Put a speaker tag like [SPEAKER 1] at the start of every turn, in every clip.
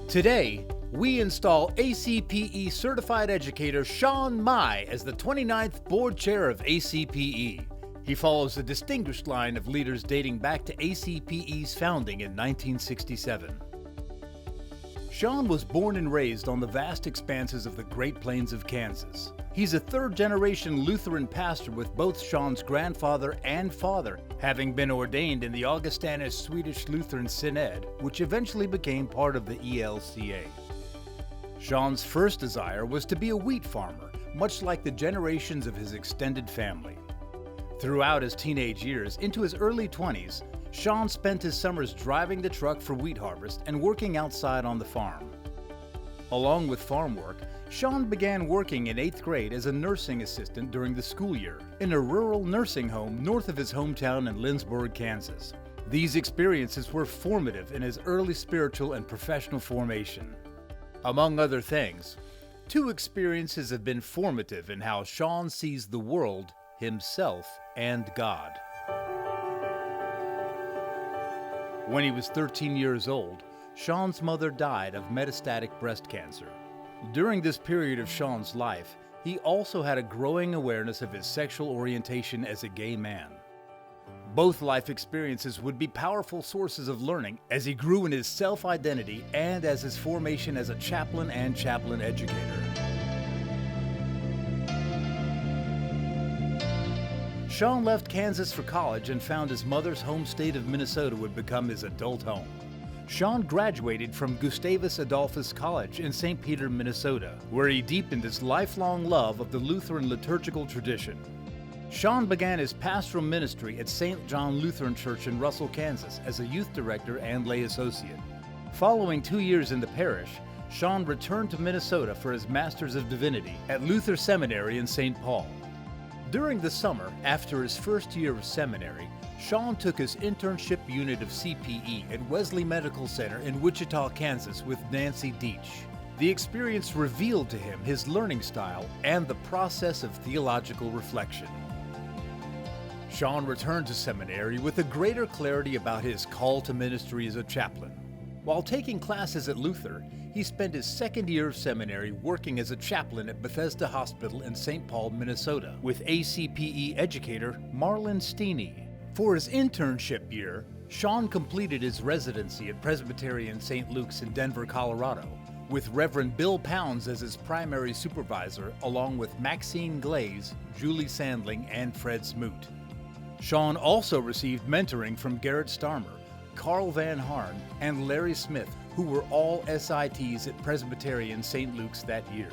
[SPEAKER 1] Today, we install ACPE certified educator Shawn as the 29th board chair of ACPE. He follows a distinguished line of leaders dating back to ACPE's founding in 1967. Shawn was born and raised on the vast expanses of the Great Plains of Kansas. He's a third-generation Lutheran pastor, with both Shawn's grandfather and father having been ordained in the Augustana Swedish Lutheran Synod, which eventually became part of the ELCA. Shawn's first desire was to be a wheat farmer, much like the generations of his extended family. Throughout his teenage years into his early 20s, Shawn spent his summers driving the truck for wheat harvest and working outside on the farm. Along with farm work, Shawn began working in 8th grade as a nursing assistant during the school year in a rural nursing home north of his hometown in Lindsborg, Kansas. These experiences were formative in his early spiritual and professional formation. Among other things, two experiences have been formative in how Shawn sees the world, himself, and God. When he was 13 years old, Shawn's mother died of metastatic breast cancer. During this period of Shawn's life, he also had a growing awareness of his sexual orientation as a gay man. Both life experiences would be powerful sources of learning as he grew in his self-identity and as his formation as a chaplain and chaplain educator. Shawn left Kansas for college and found his mother's home state of Minnesota would become his adult home. Shawn graduated from Gustavus Adolphus College in St. Peter, Minnesota, where he deepened his lifelong love of the Lutheran liturgical tradition. Shawn began his pastoral ministry at St. John Lutheran Church in Russell, Kansas, as a youth director and lay associate. Following 2 years in the parish, Shawn returned to Minnesota for his Master's of Divinity at Luther Seminary in St. Paul. During the summer, after his first year of seminary, Shawn took his internship unit of CPE at Wesley Medical Center in Wichita, Kansas with Nancy Deach. The experience revealed to him his learning style and the process of theological reflection. Shawn returned to seminary with a greater clarity about his call to ministry as a chaplain. While taking classes at Luther, he spent his second year of seminary working as a chaplain at Bethesda Hospital in St. Paul, Minnesota, with ACPE educator Marlon Steeney. For his internship year, Shawn completed his residency at Presbyterian St. Luke's in Denver, Colorado, with Reverend Bill Pounds as his primary supervisor, along with Maxine Glaze, Julie Sandling, and Fred Smoot. Shawn also received mentoring from Garrett Starmer, Carl Van Harn, and Larry Smith, who were all SITs at Presbyterian St. Luke's that year.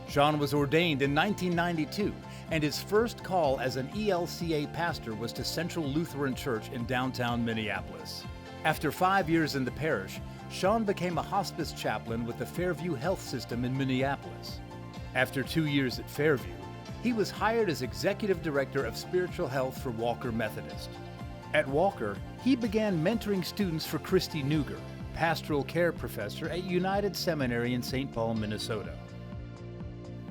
[SPEAKER 1] Shawn was ordained in 1992, and his first call as an ELCA pastor was to Central Lutheran Church in downtown Minneapolis. After 5 years in the parish, Shawn became a hospice chaplain with the Fairview Health System in Minneapolis. After 2 years at Fairview, he was hired as Executive Director of Spiritual Health for Walker Methodist. At Walker, he began mentoring students for Christy Neuger, pastoral care professor at United Seminary in St. Paul, Minnesota.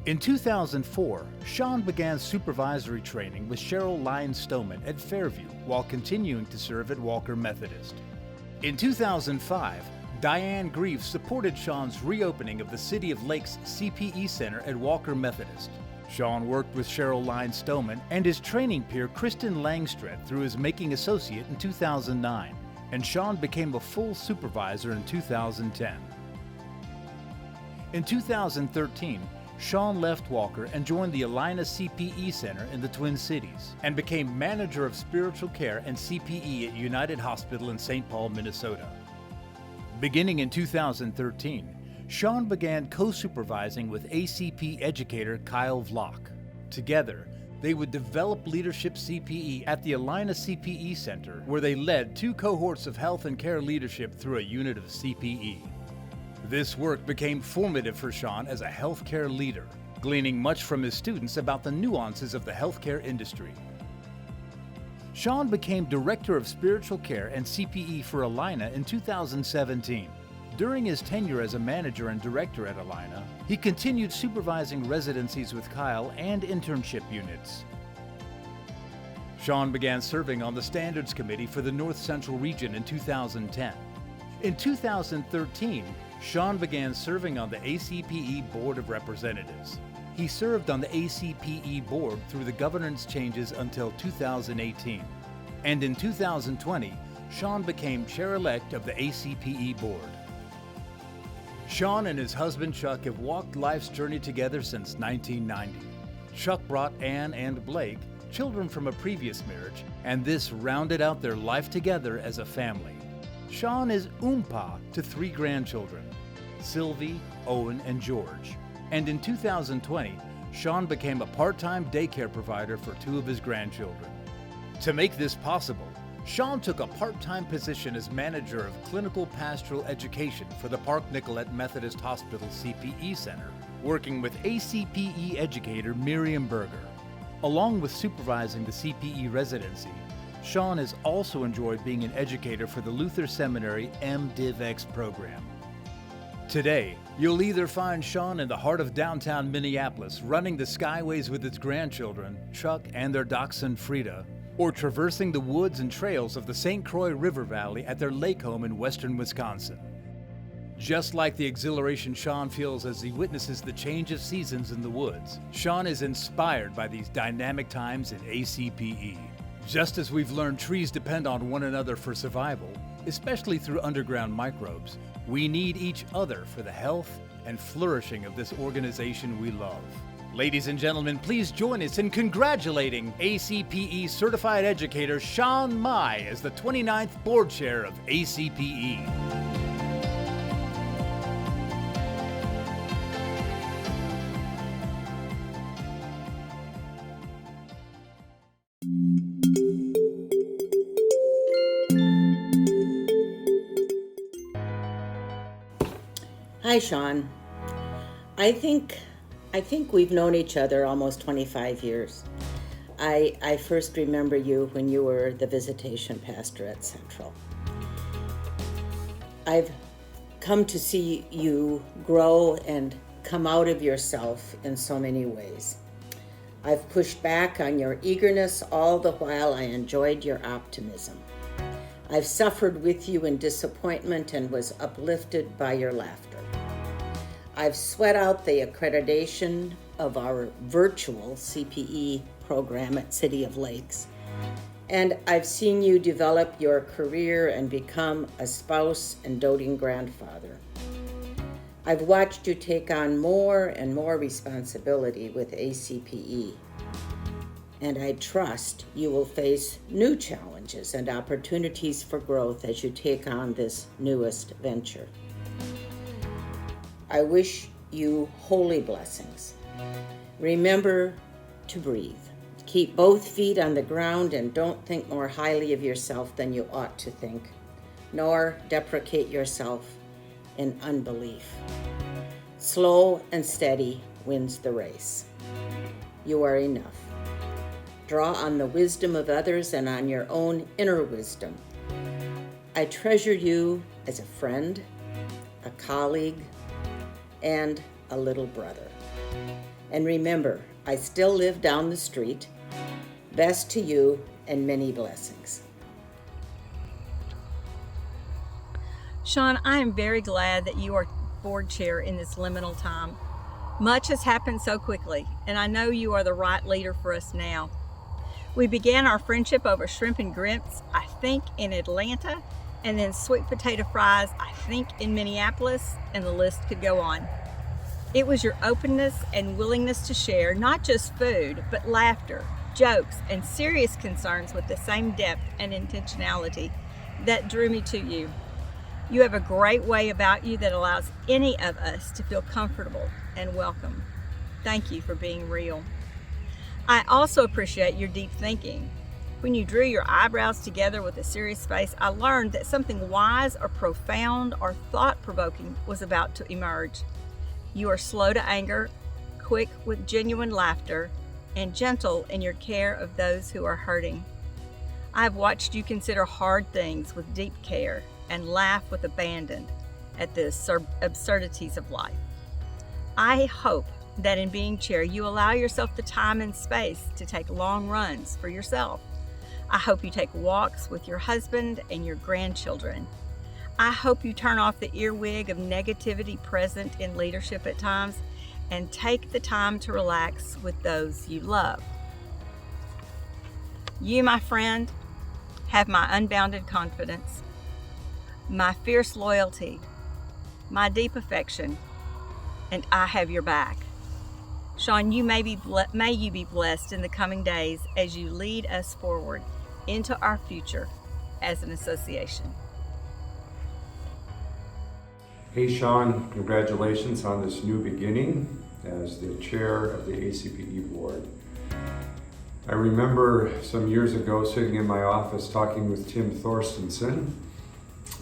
[SPEAKER 1] In 2004, Shawn began supervisory training with Cheryl Lyons-Stoneman at Fairview while continuing to serve at Walker Methodist. In 2005, Diane Grieve supported Shawn's reopening of the City of Lakes CPE Center at Walker Methodist. Shawn worked with Cheryl Lyons-Stoneman and his training peer Kristen Langstredt through his Making Associate in 2009, and Shawn became a full supervisor in 2010. In 2013, Shawn left Walker and joined the Alina CPE Center in the Twin Cities and became Manager of Spiritual Care and CPE at United Hospital in St. Paul, Minnesota. Beginning in 2013, Shawn began co-supervising with ACP educator Kyle Vlock. Together, they would develop leadership CPE at the Alina CPE Center, where they led 2 cohorts of health and care leadership through a unit of CPE. This work became formative for Shawn as a healthcare leader, gleaning much from his students about the nuances of the healthcare industry. Shawn became Director of Spiritual Care and CPE for Alina in 2017. During his tenure as a manager and director at Alina, he continued supervising residencies with Kyle and internship units. Shawn began serving on the Standards Committee for the North Central region in 2010. In 2013, Shawn began serving on the ACPE Board of Representatives. He served on the ACPE board through the governance changes until 2018. And in 2020, Shawn became chair-elect of the ACPE board. Shawn and his husband Chuck have walked life's journey together since 1990. Chuck brought Ann and Blake, children from a previous marriage, and this rounded out their life together as a family. Shawn is oompa to 3 grandchildren, Sylvie, Owen, and George. And in 2020, Shawn became a part-time daycare provider for 2 of his grandchildren. To make this possible, Shawn took a part-time position as manager of clinical pastoral education for the Park Nicollet Methodist Hospital CPE Center, working with ACPE educator Miriam Berger. Along with supervising the CPE residency, Shawn has also enjoyed being an educator for the Luther Seminary MDivX program. Today, you'll either find Shawn in the heart of downtown Minneapolis running the skyways with his grandchildren, Chuck and their dachshund Frida, or traversing the woods and trails of the St. Croix River Valley at their lake home in western Wisconsin. Just like the exhilaration Shawn feels as he witnesses the change of seasons in the woods, Shawn is inspired by these dynamic times in ACPE. Just as we've learned trees depend on one another for survival, especially through underground microbes, we need each other for the health and flourishing of this organization we love. Ladies and gentlemen, please join us in congratulating ACPE Certified Educator Shawn Mai as the 29th Board Chair of ACPE.
[SPEAKER 2] Hi, Shawn. I think we've known each other almost 25 years. I first remember you when you were the visitation pastor at Central. I've come to see you grow and come out of yourself in so many ways. I've pushed back on your eagerness all the while I enjoyed your optimism. I've suffered with you in disappointment and was uplifted by your laughter. I've sweat out the accreditation of our virtual CPE program at City of Lakes, and I've seen you develop your career and become a spouse and doting grandfather. I've watched you take on more and more responsibility with ACPE, and I trust you will face new challenges and opportunities for growth as you take on this newest venture. I wish you holy blessings. Remember to breathe. Keep both feet on the ground and don't think more highly of yourself than you ought to think, nor deprecate yourself in unbelief. Slow and steady wins the race. You are enough. Draw on the wisdom of others and on your own inner wisdom. I treasure you as a friend, a colleague, and a little brother. And remember, I still live down the street. Best to you and many blessings.
[SPEAKER 3] Shawn, I am very glad that you are board chair in this liminal time. Much has happened so quickly, and I know you are the right leader for us now. We began our friendship over shrimp and grits, I think, in Atlanta, and then sweet potato fries, I think, in Minneapolis, and the list could go on. It was your openness and willingness to share not just food, but laughter, jokes, and serious concerns with the same depth and intentionality that drew me to you. You have a great way about you that allows any of us to feel comfortable and welcome. Thank you for being real. I also appreciate your deep thinking. When you drew your eyebrows together with a serious face, I learned that something wise or profound or thought-provoking was about to emerge. You are slow to anger, quick with genuine laughter, and gentle in your care of those who are hurting. I have watched you consider hard things with deep care and laugh with abandon at the absurdities of life. I hope that in being chair, you allow yourself the time and space to take long runs for yourself, I hope you take walks with your husband and your grandchildren. I hope you turn off the earwig of negativity present in leadership at times and take the time to relax with those you love. You, my friend, have my unbounded confidence, my fierce loyalty, my deep affection, and I have your back. Shawn, may you be blessed in the coming days as you lead us forward into our future as an association.
[SPEAKER 4] Hey Shawn, congratulations on this new beginning as the chair of the ACPE board. I remember some years ago sitting in my office talking with Tim Thorstensen,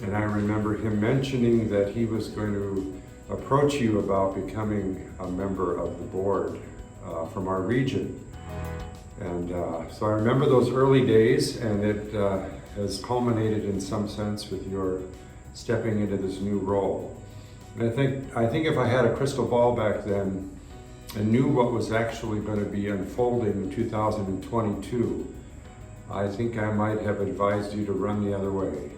[SPEAKER 4] and I remember him mentioning that he was going to approach you about becoming a member of the board from our region. And so I remember those early days, and it has culminated in some sense with your stepping into this new role. And I think if I had a crystal ball back then and knew what was actually going to be unfolding in 2022, I think I might have advised you to run the other way.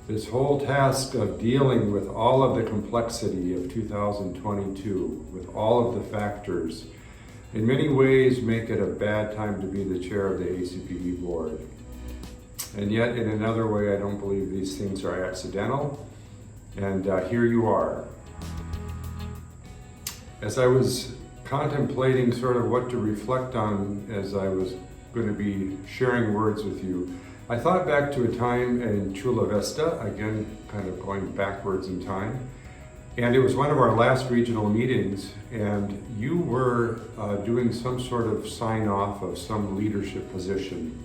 [SPEAKER 4] This whole task of dealing with all of the complexity of 2022, with all of the factors, in many ways make it a bad time to be the chair of the ACPE board. And yet, in another way, I don't believe these things are accidental, and here you are. As I was contemplating sort of what to reflect on as I was going to be sharing words with you, I thought back to a time in Chula Vista, again, kind of going backwards in time, and it was one of our last regional meetings, and you were doing some sort of sign-off of some leadership position.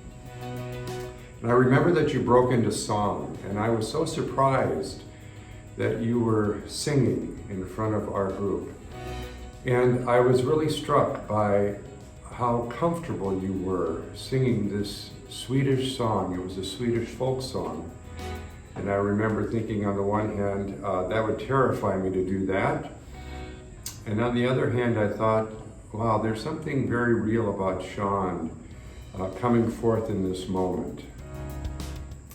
[SPEAKER 4] And I remember that you broke into song, and I was so surprised that you were singing in front of our group. And I was really struck by how comfortable you were singing this Swedish song. It was a Swedish folk song. And I remember thinking, on the one hand, that would terrify me to do that. And on the other hand, I thought, wow, there's something very real about Shawn coming forth in this moment.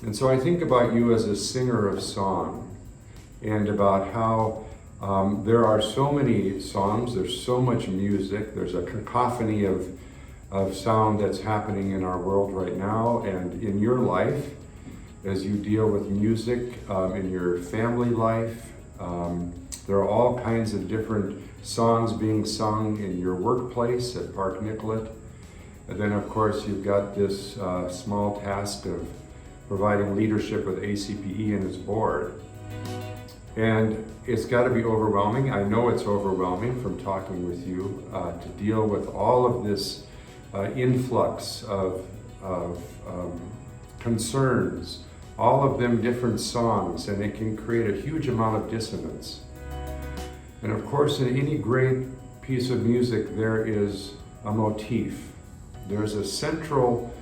[SPEAKER 4] And so I think about you as a singer of song, and about how there are so many songs, there's so much music, there's a cacophony of sound that's happening in our world right now, and in your life, as you deal with music, in your family life, there are all kinds of different songs being sung in your workplace at Park Nicollet. And then of course you've got this small task of providing leadership with ACPE and its board. And it's got to be overwhelming. I know it's overwhelming from talking with you to deal with all of this influx of concerns, all of them different songs, and it can create a huge amount of dissonance. And of course, in any great piece of music, there is a motif. There's a central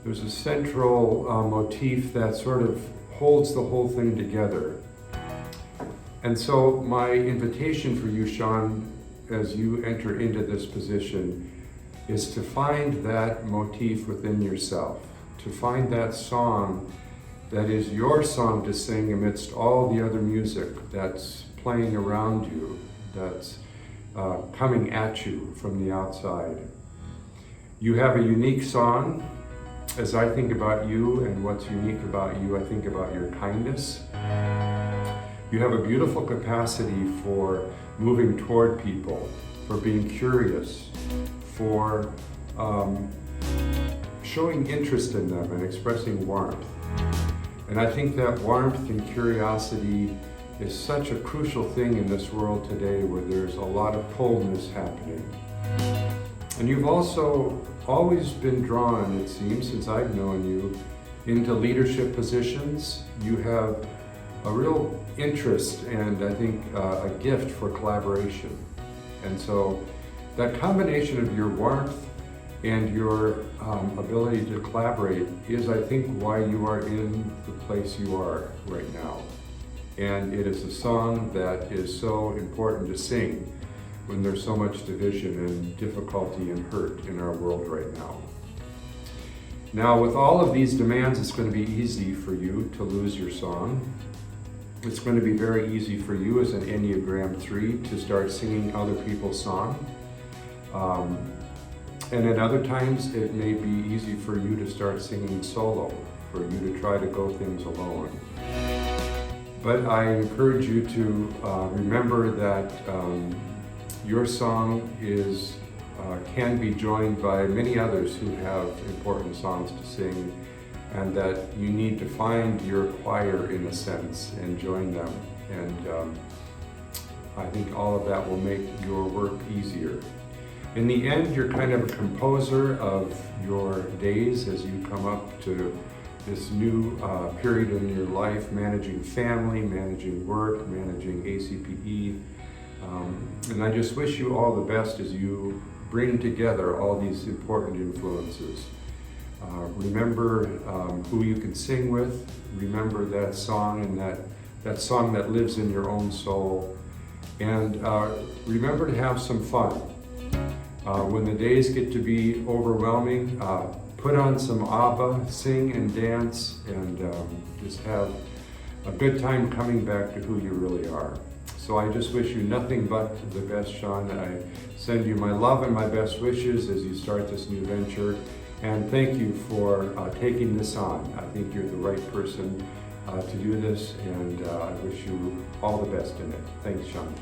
[SPEAKER 4] motif that sort of holds the whole thing together. And so my invitation for you, Shawn, as you enter into this position, is to find that motif within yourself, to find that song that is your song to sing amidst all the other music that's playing around you, that's coming at you from the outside. You have a unique song. As I think about you and what's unique about you, I think about your kindness. You have a beautiful capacity for moving toward people, for being curious, for showing interest in them and expressing warmth. And I think that warmth and curiosity is such a crucial thing in this world today where there's a lot of coldness happening. And you've also always been drawn, it seems, since I've known you, into leadership positions. You have a real interest and I think a gift for collaboration. And so that combination of your warmth and your ability to collaborate is, I think, why you are in the place you are right now. And it is a song that is so important to sing when there's so much division and difficulty and hurt in our world right now. Now, with all of these demands, it's going to be easy for you to lose your song. It's going to be very easy for you as an Enneagram 3 to start singing other people's songs. And at other times, it may be easy for you to start singing solo, for you to try to go things alone. But I encourage you to remember that your song can be joined by many others who have important songs to sing, and that you need to find your choir in a sense and join them. And I think all of that will make your work easier. In the end, you're kind of a composer of your days as you come up to this new period in your life, managing family, managing work, managing ACPE. And I just wish you all the best as you bring together all these important influences. Remember who you can sing with, remember that song and that song that lives in your own soul, and remember to have some fun. When the days get to be overwhelming, put on some ABBA, sing and dance, and just have a good time coming back to who you really are. So I just wish you nothing but the best, Shawn. I send you my love and my best wishes as you start this new venture. And thank you for taking this on. I think you're the right person to do this, and I wish you all the best in it. Thanks, Shawn.